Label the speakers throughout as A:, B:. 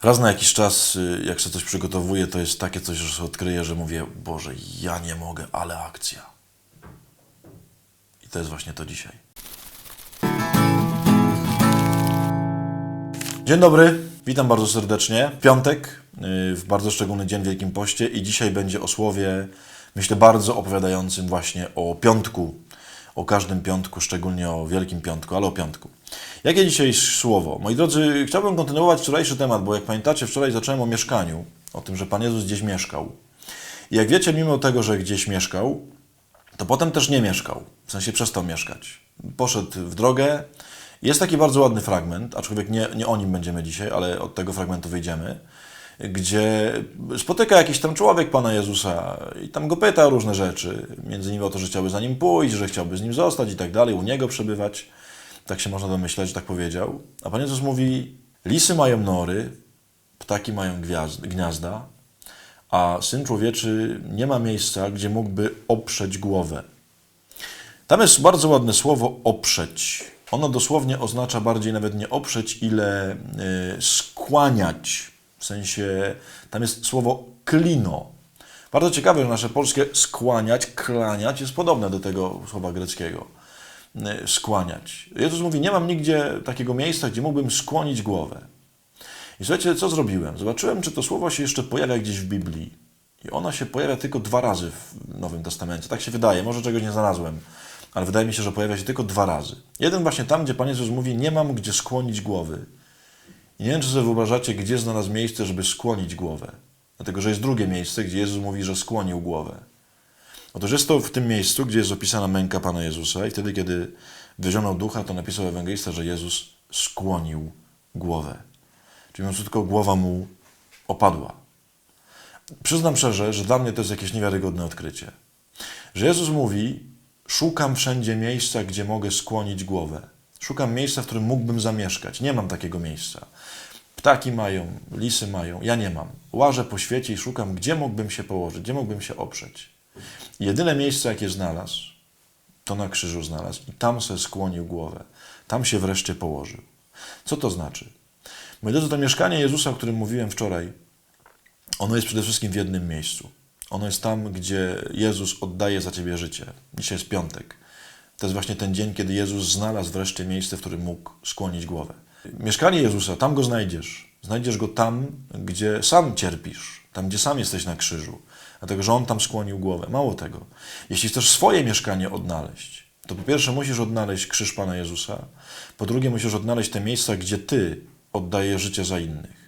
A: Raz na jakiś czas, jak się coś przygotowuję, to jest takie coś, że odkryję, że mówię, Boże, ja nie mogę, ale akcja. I to jest właśnie to dzisiaj. Dzień dobry, witam bardzo serdecznie. Piątek, w bardzo szczególny dzień w Wielkim Poście i dzisiaj będzie o słowie, myślę, bardzo opowiadającym właśnie o piątku. O każdym piątku, szczególnie o Wielkim Piątku, ale o piątku. Jakie dzisiaj słowo? Moi drodzy, chciałbym kontynuować wczorajszy temat, bo jak pamiętacie, wczoraj zacząłem o mieszkaniu, o tym, że Pan Jezus gdzieś mieszkał. I jak wiecie, mimo tego, że gdzieś mieszkał, to potem też nie mieszkał, w sensie przestał mieszkać. Poszedł w drogę. Jest taki bardzo ładny fragment, aczkolwiek nie o nim będziemy dzisiaj, ale od tego fragmentu wyjdziemy, gdzie spotyka jakiś tam człowiek Pana Jezusa i tam go pyta o różne rzeczy. Między innymi o to, że chciałby za nim pójść, że chciałby z nim zostać i tak dalej, u niego przebywać. Tak się można domyśleć, że tak powiedział. A Pan Jezus mówi, lisy mają nory, ptaki mają gniazda, a Syn Człowieczy nie ma miejsca, gdzie mógłby oprzeć głowę. Tam jest bardzo ładne słowo oprzeć. Ono dosłownie oznacza bardziej nawet nie oprzeć, ile skłaniać. W sensie, tam jest słowo klino. Bardzo ciekawe, że nasze polskie skłaniać, klaniać jest podobne do tego słowa greckiego. Skłaniać. Jezus mówi, nie mam nigdzie takiego miejsca, gdzie mógłbym skłonić głowę. I słuchajcie, co zrobiłem? Zobaczyłem, czy to słowo się jeszcze pojawia gdzieś w Biblii. I ono się pojawia tylko 2 razy w Nowym Testamencie. Tak się wydaje, może czegoś nie znalazłem, ale wydaje mi się, że pojawia się tylko 2 razy. Jeden właśnie tam, gdzie Pan Jezus mówi, nie mam gdzie skłonić głowy. I nie wiem, czy sobie wyobrażacie, gdzie znalazł miejsce, żeby skłonić głowę. Dlatego, że jest drugie miejsce, gdzie Jezus mówi, że skłonił głowę. Otóż jest to w tym miejscu, gdzie jest opisana męka Pana Jezusa i wtedy, kiedy wyzionął ducha, to napisał ewangelista, że Jezus skłonił głowę. Czyli mówiąc tylko, głowa mu opadła. Przyznam szczerze, że dla mnie to jest jakieś niewiarygodne odkrycie. Że Jezus mówi, szukam wszędzie miejsca, gdzie mogę skłonić głowę. Szukam miejsca, w którym mógłbym zamieszkać. Nie mam takiego miejsca. Ptaki mają, lisy mają, ja nie mam. Łażę po świecie i szukam, gdzie mógłbym się położyć, gdzie mógłbym się oprzeć. I jedyne miejsce, jakie znalazł, to na krzyżu znalazł. I tam se skłonił głowę. Tam się wreszcie położył. Co to znaczy? Moi drodzy, to mieszkanie Jezusa, o którym mówiłem wczoraj, ono jest przede wszystkim w jednym miejscu. Ono jest tam, gdzie Jezus oddaje za ciebie życie. Dzisiaj jest piątek. To jest właśnie ten dzień, kiedy Jezus znalazł wreszcie miejsce, w którym mógł skłonić głowę. Mieszkanie Jezusa, tam go znajdziesz. Znajdziesz go tam, gdzie sam cierpisz, tam, gdzie sam jesteś na krzyżu. Dlatego, że On tam skłonił głowę. Mało tego. Jeśli chcesz swoje mieszkanie odnaleźć, to po pierwsze musisz odnaleźć krzyż Pana Jezusa, po drugie musisz odnaleźć te miejsca, gdzie Ty oddajesz życie za innych.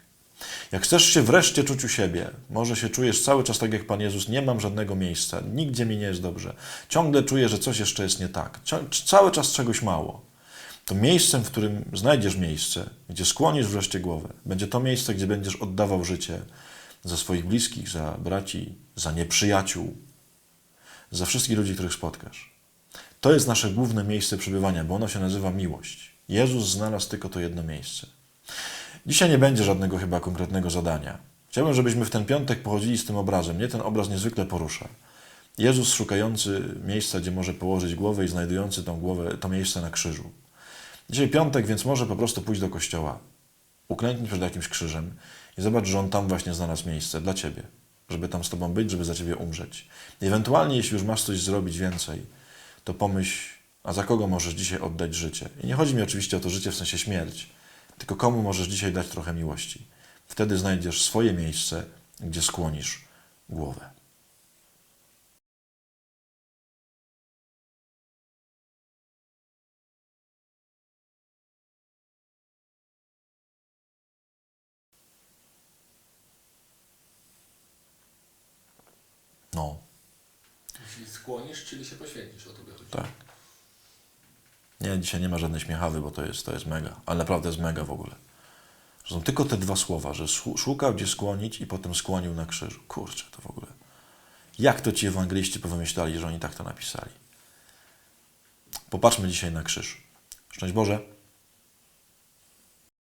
A: Jak chcesz się wreszcie czuć u siebie, może się czujesz cały czas tak jak Pan Jezus, nie mam żadnego miejsca, nigdzie mi nie jest dobrze, ciągle czuję, że coś jeszcze jest nie tak, cały czas czegoś mało, to miejscem, w którym znajdziesz miejsce, gdzie skłonisz wreszcie głowę, będzie to miejsce, gdzie będziesz oddawał życie za swoich bliskich, za braci, za nieprzyjaciół, za wszystkich ludzi, których spotkasz. To jest nasze główne miejsce przebywania, bo ono się nazywa miłość. Jezus znalazł tylko to jedno miejsce. Dzisiaj nie będzie żadnego chyba konkretnego zadania. Chciałbym, żebyśmy w ten piątek pochodzili z tym obrazem. Mnie ten obraz niezwykle porusza. Jezus szukający miejsca, gdzie może położyć głowę i znajdujący tą głowę, to miejsce na krzyżu. Dzisiaj piątek, więc może po prostu pójść do kościoła, uklęknij przed jakimś krzyżem i zobacz, że On tam właśnie znalazł miejsce dla ciebie, żeby tam z tobą być, żeby za ciebie umrzeć. I ewentualnie, jeśli już masz coś zrobić więcej, to pomyśl, a za kogo możesz dzisiaj oddać życie. I nie chodzi mi oczywiście o to życie w sensie śmierć, tylko komu możesz dzisiaj dać trochę miłości. Wtedy znajdziesz swoje miejsce, gdzie skłonisz głowę. No,
B: Jeśli skłonisz, czyli się poświęcisz, o tobie chodzi.
A: tak. Nie, dzisiaj nie ma żadnej śmiechawy, bo to jest mega. Ale naprawdę jest mega w ogóle. Że są tylko te 2 słowa, że szukał gdzie skłonić i potem skłonił na krzyżu. Kurczę, to w ogóle. Jak to ci ewangeliści powymyślali, że oni tak to napisali? Popatrzmy dzisiaj na krzyż. Szczęść Boże.